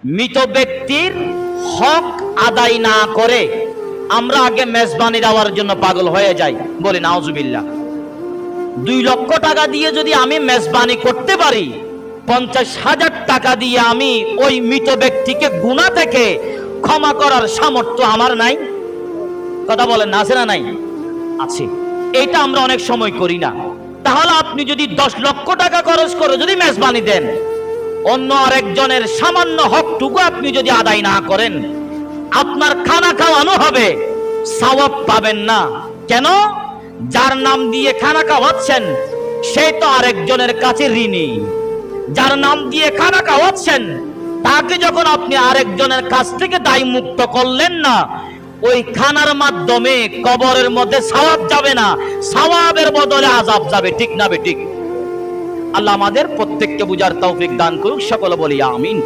মৃত ব্যক্তির হক আদায় না করে আমরা আগে মেজবানি দেওয়ার জন্য পাগল হয়ে যাই, বলি নাউজুবিল্লাহ। 2 লক্ষ টাকা দিয়ে যদি আমি মেজবানি করতে পারি, 50,000 টাকা দিয়ে আমি ওই মৃত ব্যক্তিকে গুনাহ থেকে ক্ষমা করার সামর্থ্য আমার নাই? কথা বলেন না, আছে না নাই? আছে। এটা আমরা অনেক সময় করি না। তাহলে আপনি যদি 10 লক্ষ টাকা খরচ করে যদি মেজবানি দেন, অন্য আরেকজনের সামান্য হকটুকু আপনি যদি আদায় না করেন, আপনার খানা খাওয়ানো হবে, সওয়াব পাবেন না। কেন? যার নাম দিয়ে খানা খাওয়াচ্ছেন সে তো আরেকজনের কাছে ঋণী। যার নাম দিয়ে খানা খাওয়াচ্ছেন তাকে যখন আপনি আরেকজনের কাছ থেকে দায় মুক্ত করলেন না, ওই খানার মাধ্যমে কবরের মধ্যে সওয়াব যাবে না, সওয়াবের বদলে আযাব যাবে। ঠিক না বেঠিক? আল্লাহ আমাদের প্রত্যেককে বুঝার তৌফিক দান করুক, সকলে বলি আমিন।